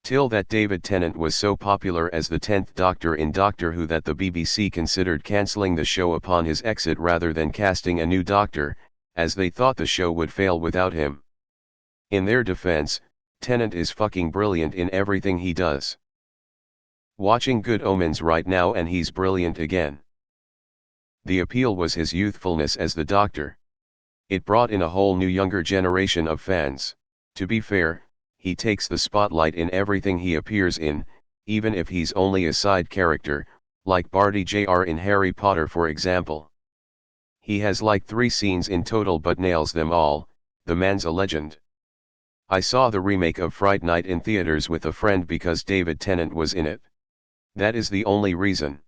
Till that David Tennant was so popular as the 10th Doctor in Doctor Who that the BBC considered cancelling the show upon his exit rather than casting a new Doctor, as they thought the show would fail without him. In their defense, Tennant is fucking brilliant in everything he does. Watching Good Omens right now and he's brilliant again. The appeal was his youthfulness as the Doctor. It brought in a whole new younger generation of fans. To be fair, he takes the spotlight in everything he appears in, even if he's only a side character, like Barty Jr. in Harry Potter for example. He has like 3 scenes in total but nails them all. The man's a legend. I saw the remake of Fright Night in theaters with a friend because David Tennant was in it. That is the only reason.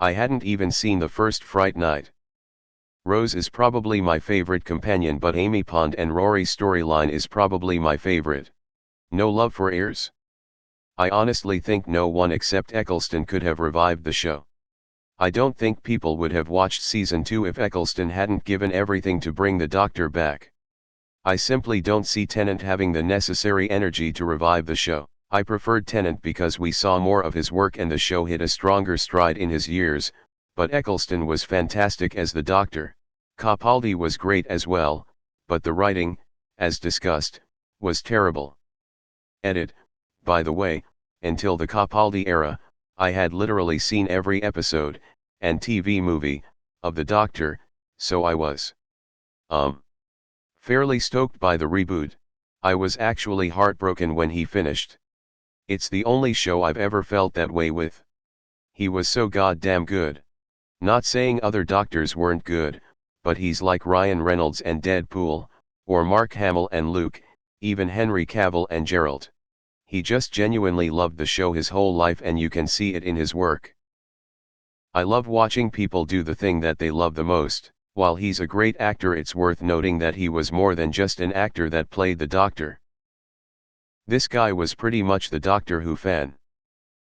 I hadn't even seen the first Fright Night. Rose is probably my favorite companion, but Amy Pond and Rory's storyline is probably my favorite. No love for Ayres? I honestly think no one except Eccleston could have revived the show. I don't think people would have watched season 2 if Eccleston hadn't given everything to bring the Doctor back. I simply don't see Tennant having the necessary energy to revive the show. I preferred Tennant because we saw more of his work and the show hit a stronger stride in his years, but Eccleston was fantastic as the Doctor. Capaldi was great as well, but the writing, as discussed, was terrible. Edit, by the way, until the Capaldi era, I had literally seen every episode, and TV movie, of the Doctor, so I was fairly stoked by the reboot. I was actually heartbroken when he finished. It's the only show I've ever felt that way with. He was so goddamn good. Not saying other Doctors weren't good, but he's like Ryan Reynolds and Deadpool, or Mark Hamill and Luke, even Henry Cavill and Geralt. He just genuinely loved the show his whole life, and you can see it in his work. I love watching people do the thing that they love the most. While he's a great actor, it's worth noting that he was more than just an actor that played the Doctor. This guy was pretty much the Doctor Who fan.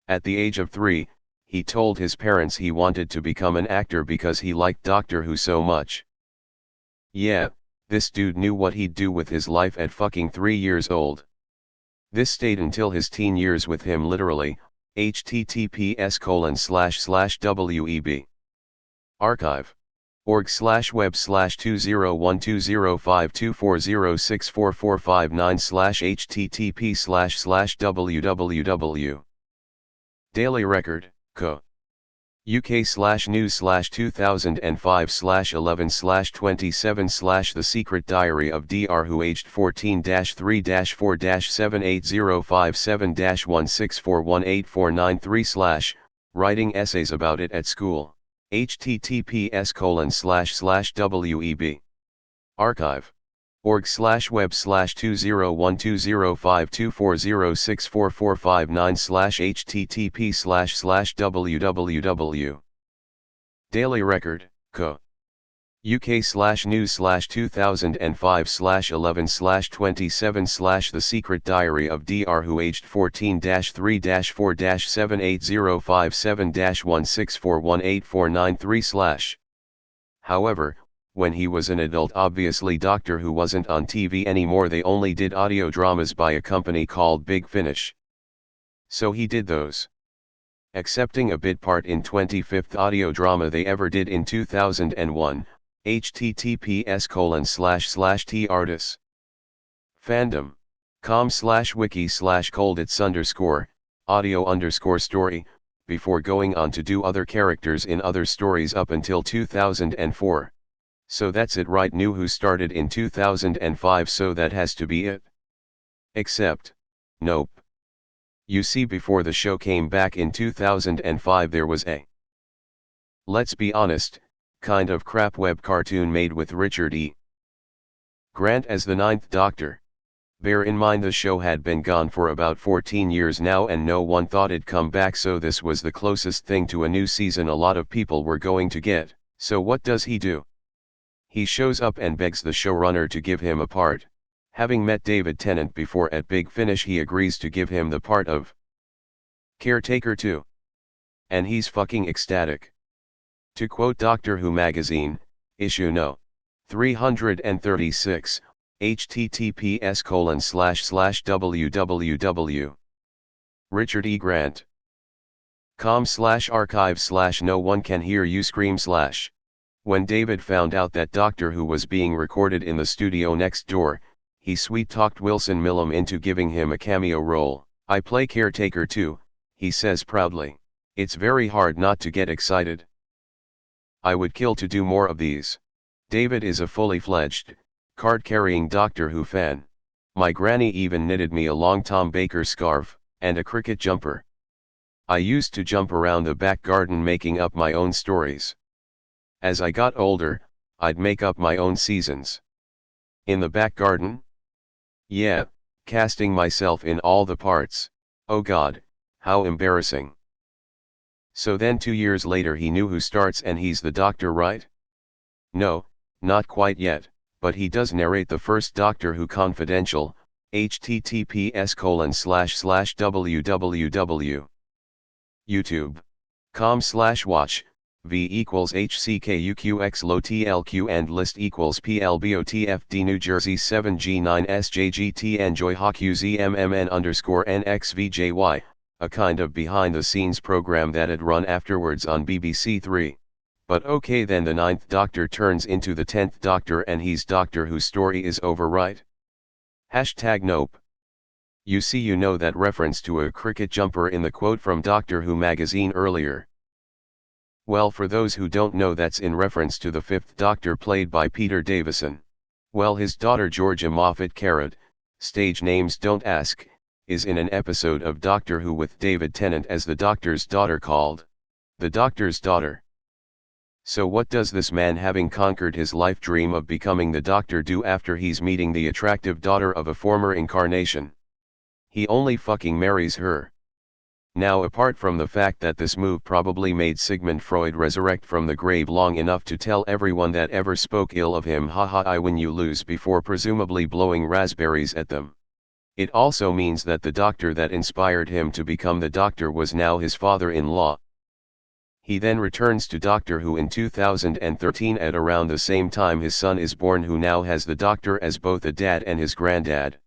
At the age of 3, he told his parents he wanted to become an actor because he liked Doctor Who so much. Yeah, this dude knew what he'd do with his life at fucking 3 years old. This stayed until his teen years with him literally. https://web org/web/2012052464459/http://www. Daily Record, Co. UK/news/2005/11/27/ The Secret Diary of Dr. Who aged 14-3-4-78057-1641849/, writing essays about it at school. https://web archive org/web/2012052464459/http://www. Daily Record, Co. UK/news/2005/11/27/ The Secret Diary of Dr. Who aged 14-3-4-78057-1641849/. However, when he was an adult, obviously Doctor Who wasn't on TV anymore. They only did audio dramas by a company called Big Finish. So he did those. Accepting a bit part in 25th audio drama they ever did in 2001, https://tartis. fandom.com/wiki/coldits_audio_story, before going on to do other characters in other stories up until 2004. So that's it, right? New Who started in 2005, so that has to be it. Except, nope. You see, before the show came back in 2005 there was a, let's be honest, kind of crap web cartoon made with Richard E. Grant as the 9th Doctor. Bear in mind the show had been gone for about 14 years now and no one thought it'd come back, so this was the closest thing to a new season a lot of people were going to get. So what does he do? He shows up and begs the showrunner to give him a part. Having met David Tennant before at Big Finish, he agrees to give him the part of Caretaker too. And he's fucking ecstatic. To quote Doctor Who magazine, issue no. 336, https://www. Richard E. Grant. com/archive/no one can hear you scream/. When David found out that Doctor Who was being recorded in the studio next door, he sweet-talked Wilson Millum into giving him a cameo role. "I play caretaker too," he says proudly. "It's very hard not to get excited. I would kill to do more of these." David is a fully fledged, card-carrying Doctor Who fan. "My granny even knitted me a long Tom Baker scarf, and a cricket jumper. I used to jump around the back garden making up my own stories. As I got older, I'd make up my own seasons." In the back garden? Yeah, casting myself in all the parts. Oh God, how embarrassing. So then 2 years later he knew who starts and he's the Doctor, right? No, not quite yet, but he does narrate the first Doctor Who Confidential, https://www. youtube.com/watch, v=hckuqx low tlq and list =plbotfd New Jersey 7G9SJGT enjoy hawkuzmmn_nxvjy, a kind of behind-the-scenes program that'd run afterwards on BBC 3. But okay, then the 9th Doctor turns into the 10th Doctor and he's Doctor Whose story is over, right? #nope. You see, you know that reference to a cricket jumper in the quote from Doctor Who magazine earlier. Well, for those who don't know, that's in reference to the 5th Doctor played by Peter Davison. Well, his daughter Georgia Moffat Carrot, stage names don't ask, is in an episode of Doctor Who with David Tennant as the Doctor's daughter called The Doctor's Daughter. So what does this man, having conquered his life dream of becoming the Doctor, do after he's meeting the attractive daughter of a former incarnation? He only fucking marries her. Now, apart from the fact that this move probably made Sigmund Freud resurrect from the grave long enough to tell everyone that ever spoke ill of him, haha, I win you lose, before presumably blowing raspberries at them, it also means that the Doctor that inspired him to become the Doctor was now his father-in-law. He then returns to Doctor Who in 2013 at around the same time his son is born, who now has the Doctor as both a dad and his granddad.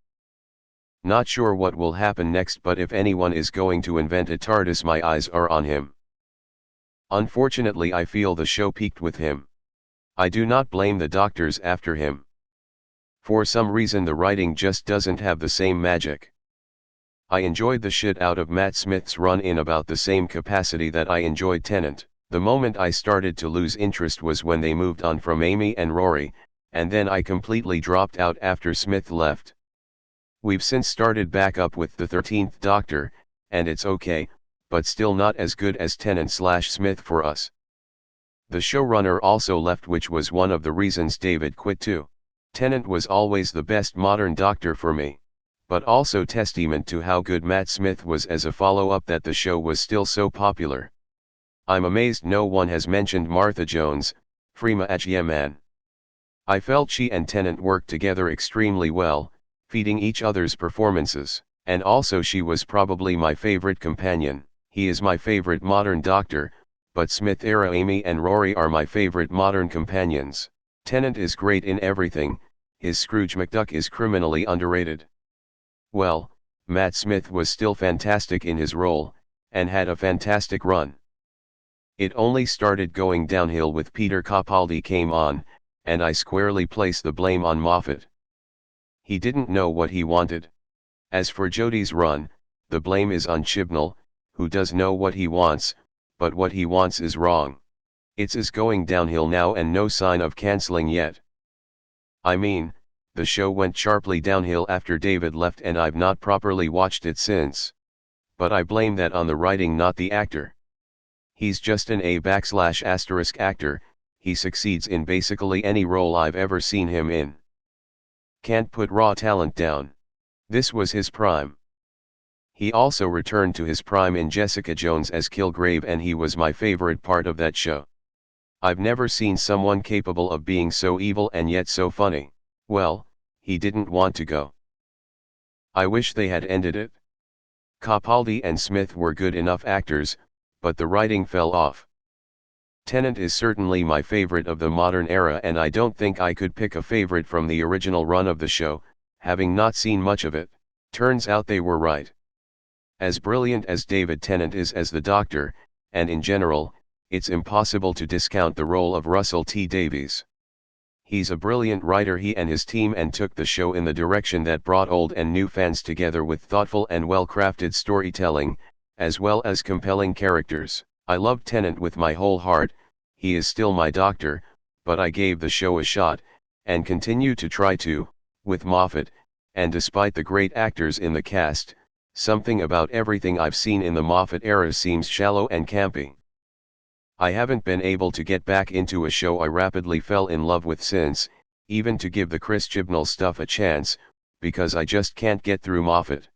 Not sure what will happen next, but if anyone is going to invent a TARDIS, my eyes are on him. Unfortunately, I feel the show peaked with him. I do not blame the Doctors after him. For some reason the writing just doesn't have the same magic. I enjoyed the shit out of Matt Smith's run in about the same capacity that I enjoyed Tennant. The moment I started to lose interest was when they moved on from Amy and Rory, and then I completely dropped out after Smith left. We've since started back up with the 13th Doctor, and it's okay, but still not as good as Tennant/Smith for us. The showrunner also left, which was one of the reasons David quit too. Tennant was always the best modern Doctor for me, but also testament to how good Matt Smith was as a follow-up that the show was still so popular. I'm amazed no one has mentioned Martha Jones, Freema Agyeman. I felt she and Tennant worked together extremely well, feeding each other's performances, and also she was probably my favorite companion. He is my favorite modern Doctor, but Smith-era Amy and Rory are my favorite modern companions. Tennant is great in everything, his Scrooge McDuck is criminally underrated. Well, Matt Smith was still fantastic in his role, and had a fantastic run. It only started going downhill with Peter Capaldi came on, and I squarely place the blame on Moffat. He didn't know what he wanted. As for Jodie's run, the blame is on Chibnall, who does know what he wants, but what he wants is wrong. It's going downhill now and no sign of cancelling yet. I mean, the show went sharply downhill after David left and I've not properly watched it since. But I blame that on the writing, not the actor. He's just an A\* actor, he succeeds in basically any role I've ever seen him in. Can't put raw talent down. This was his prime. He also returned to his prime in Jessica Jones as Kilgrave, and he was my favorite part of that show. I've never seen someone capable of being so evil and yet so funny. Well, he didn't want to go. I wish they had ended it. Capaldi and Smith were good enough actors, but the writing fell off. Tennant is certainly my favorite of the modern era, and I don't think I could pick a favorite from the original run of the show, having not seen much of it. Turns out they were right. As brilliant as David Tennant is as the Doctor, and in general, it's impossible to discount the role of Russell T Davies. He's a brilliant writer, he and his team, and took the show in the direction that brought old and new fans together with thoughtful and well-crafted storytelling, as well as compelling characters. I loved Tennant with my whole heart. He is still my Doctor, but I gave the show a shot, and continue to try to, with Moffat, and despite the great actors in the cast, something about everything I've seen in the Moffat era seems shallow and campy. I haven't been able to get back into a show I rapidly fell in love with since, even to give the Chris Chibnall stuff a chance, because I just can't get through Moffat.